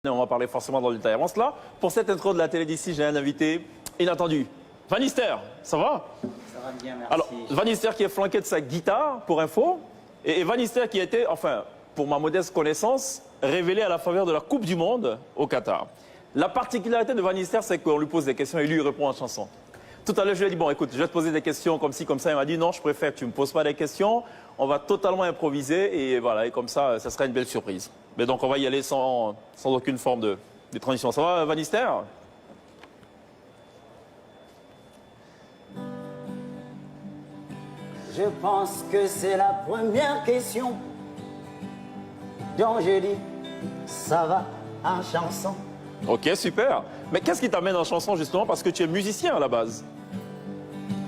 On va parler forcément dans le détail. Avant cela, pour cette intro de la télé d'ici, j'ai un invité inattendu. Van Nister, ça va? Ça va bien, merci. Alors, Van Nister qui est flanqué de sa guitare, pour info, et Van Nister qui a été, enfin, pour ma modeste connaissance, révélé à la faveur de la Coupe du Monde au Qatar. La particularité de Van Nister, c'est qu'on lui pose des questions et lui il répond en chanson. Tout à l'heure, je lui ai dit, bon, écoute, je vais te poser des questions comme ci, comme ça. Il m'a dit, non, je préfère que tu ne me poses pas des questions. On va totalement improviser et voilà, et comme ça, ça sera une belle surprise. Mais donc, on va y aller sans aucune forme de transition. Ça va, Van Nister? Je pense que c'est la première question dont je dis, ça va en chanson. Ok, super. Mais qu'est-ce qui t'amène en chanson, justement? Parce que tu es musicien à la base.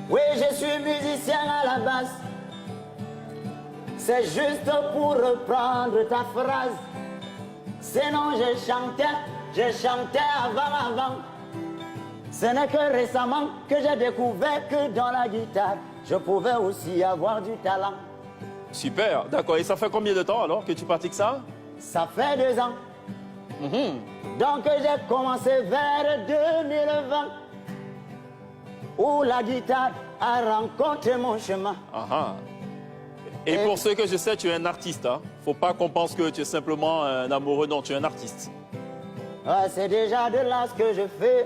Oui, je suis musicien à la base. C'est juste pour reprendre ta phrase. Sinon, je chantais avant. Ce n'est que récemment que j'ai découvert que dans la guitare, je pouvais aussi avoir du talent. Super, d'accord. Et ça fait combien de temps alors que tu pratiques ça? Ça fait 2 ans. Donc j'ai commencé vers 2020, où la guitare a rencontré mon chemin. Et pour ceux que je sais, tu es un artiste. Hein? Faut pas qu'on pense que tu es simplement un amoureux. Non, tu es un artiste. Ouais, c'est déjà de là ce que je fais.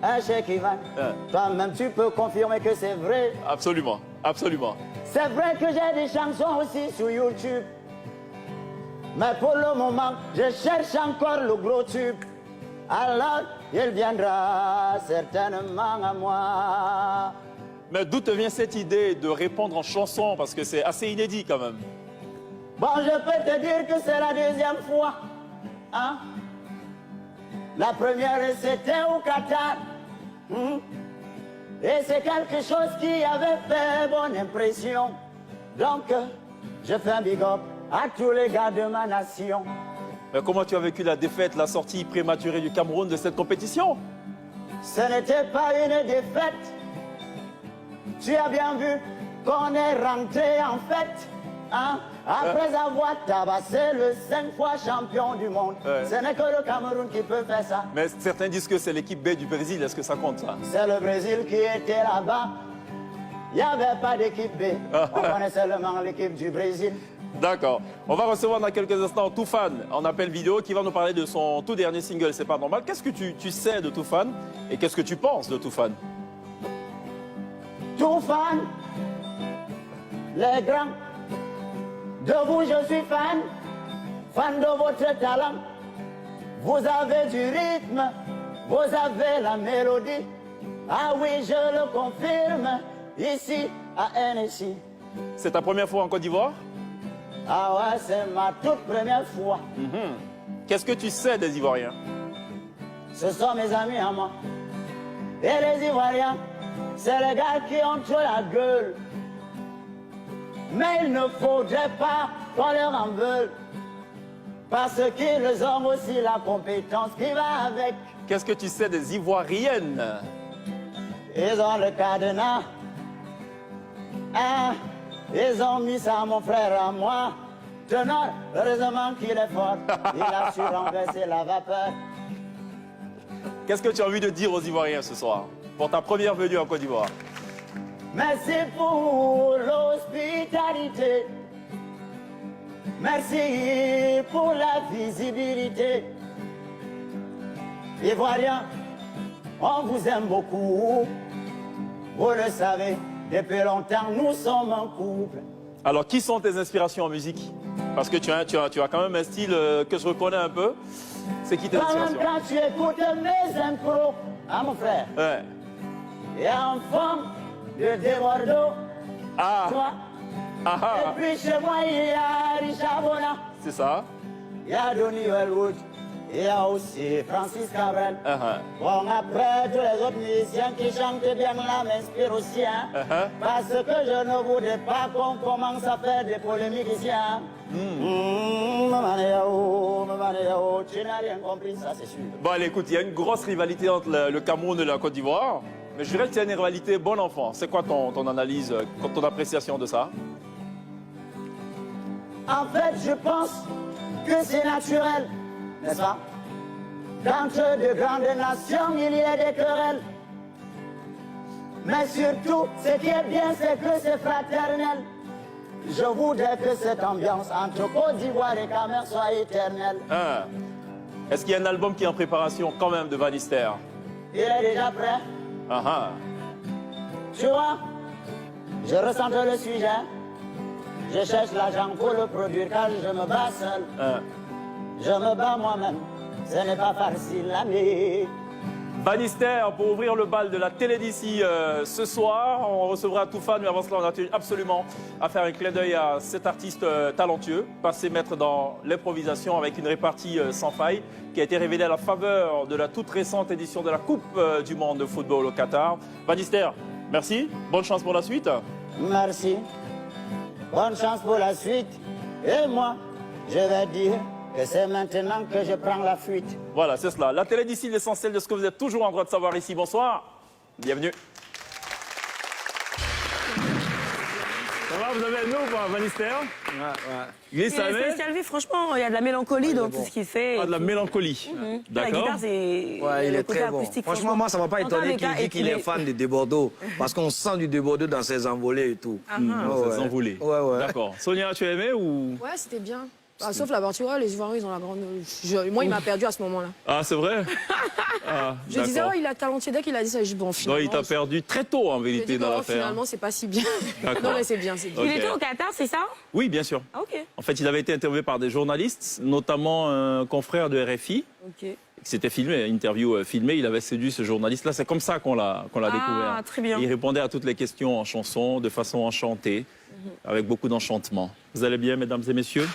Un chèque Ivan. Toi-même, tu peux confirmer que c'est vrai. Absolument, absolument. C'est vrai que j'ai des chansons aussi sur YouTube. Mais pour le moment, je cherche encore le gros tube. Alors, il viendra certainement à moi. Mais d'où te vient cette idée de répondre en chanson? Parce que c'est assez inédit quand même. Bon, je peux te dire que c'est la 2e fois. Hein? La première, c'était au Qatar. Et c'est quelque chose qui avait fait bonne impression. Donc, je fais un big up à tous les gars de ma nation. Mais comment tu as vécu la défaite, la sortie prématurée du Cameroun de cette compétition? Ce n'était pas une défaite. Tu as bien vu qu'on est rentré en fête. Hein? Après avoir tabassé le 5 fois champion du monde. Ce n'est que le Cameroun qui peut faire ça. Mais certains disent que c'est l'équipe B du Brésil. Est-ce que ça compte, ça? C'est le Brésil qui était là-bas. Il n'y avait pas d'équipe B. On connaît seulement l'équipe du Brésil. D'accord. On va recevoir dans quelques instants Toufan en appel vidéo qui va nous parler de son tout dernier single, C'est pas normal. Qu'est-ce que tu sais de Toufan et qu'est-ce que tu penses de Toufan? Toufan, les grands, de vous je suis fan, fan de votre talent. Vous avez du rythme, vous avez la mélodie. Ah oui, je le confirme, ici à NSI. C'est ta première fois en Côte d'Ivoire? Ah ouais, c'est ma toute première fois. Qu'est-ce que tu sais des Ivoiriens? Ce sont mes amis à moi. Et les Ivoiriens, c'est les gars qui ont trop la gueule. Mais il ne faudrait pas qu'on leur en veuille. Parce qu'ils ont aussi la compétence qui va avec. Qu'est-ce que tu sais des Ivoiriennes? Ils ont le cadenas. Hein? Ils ont mis ça à mon frère à moi. Tenant, heureusement qu'il est fort. Il a su renverser la vapeur. Qu'est-ce que tu as envie de dire aux Ivoiriens ce soir, pour ta première venue en Côte d'Ivoire? Merci pour l'hospitalité. Merci pour la visibilité. Ivoiriens, on vous aime beaucoup. Vous le savez, depuis longtemps, nous sommes un couple. Alors, qui sont tes inspirations en musique? Parce que tu as quand même un style que je reconnais un peu. C'est qui tes inspirations? Quand tu écoutes mes impros, hein mon frère? Ouais. Il y a un forme de Debordeaux. Toi. Et puis chez moi, il y a Richard Bona. C'est ça. Il y a Donny Wellwood. Il y a aussi Francis Cabrel. Bon, après, tous les autres musiciens qui chantent bien là m'inspirent aussi. Hein, parce que je ne voudrais pas qu'on commence à faire des polémiques ici. Hein. Tu n'as rien compris, ça c'est sûr. Bon, allez, écoute, il y a une grosse rivalité entre le Cameroun et la Côte d'Ivoire. Mais je dirais que c'est une rivalité bon enfant. C'est quoi ton analyse, ton appréciation de ça? En fait, je pense que c'est naturel. n'est-ce pas? D'entre de grandes nations, il y a des querelles. Mais surtout, ce qui est bien, c'est que c'est fraternel. Je voudrais que cette ambiance entre Côte d'Ivoire et Cameroun soit éternelle. Ah. Est-ce qu'il y a un album qui est en préparation quand même de Van Nistelrooy? Il est déjà prêt. Ah ah. Tu vois, je ressens le sujet. Je cherche l'argent pour le produire car je me bats seul. Ah. Je me bats moi-même. Ce n'est pas facile à vivre. Van Nistelrooy pour ouvrir le bal de la télé d'ici ce soir. On recevra tout fan, mais avant cela, on a tenu absolument à faire un clin d'œil à cet artiste talentueux, passé maître dans l'improvisation avec une répartie sans faille, qui a été révélée à la faveur de la toute récente édition de la Coupe du Monde de football au Qatar. Van Nistelrooy, merci. Bonne chance pour la suite. Merci. Bonne chance pour la suite. Et moi, je vais dire que c'est maintenant que je prends la fuite. Voilà, c'est cela. La télé d'ici, l'essentiel de ce que vous êtes toujours en droit de savoir ici. Bonsoir. Bienvenue. Ça va, vous avez un ou pas, Van Nistelrooy? Il est spécial, oui, franchement, il y a de la mélancolie dans tout ce qu'il fait. Ah, de la mélancolie. La D'accord. guitare, c'est Ouais, il le est côté très bon. acoustique. Franchement, moi, ça ne m'a pas étonné qu'il dit dit qu'il est fan de Debordeaux. Parce qu'on sent du Debordeaux dans ses envolées et tout. Ça s'envolait. Ouais, ouais. D'accord. Sonia, tu as aimé ou? Ouais, c'était bien. Bah, sauf là-bas, tu vois, les Ivoiriens, ils ont la grande... Moi, il m'a perdu à ce moment-là. Ah, c'est vrai. Ah, Je disais, oh, il a talentier. Dès qu'il a dit ça, je dis, bon, non, finalement... il t'a perdu très tôt, en je vérité, dis, dans bon, l'affaire. finalement, c'est pas si bien. D'accord. Non, mais c'est bien, c'est bien. Il Ok. était au Qatar, c'est ça? Oui, bien sûr. Ah, ok. En fait, il avait été interviewé par des journalistes, notamment un confrère de RFI, Ok. qui s'était filmé, interview filmée. Il avait séduit ce journaliste-là. C'est comme ça qu'on l'a découvert. très bien. Et il répondait à toutes les questions en chanson, de façon enchantée, avec beaucoup d'enchantement. Vous allez bien, mesdames et messieurs?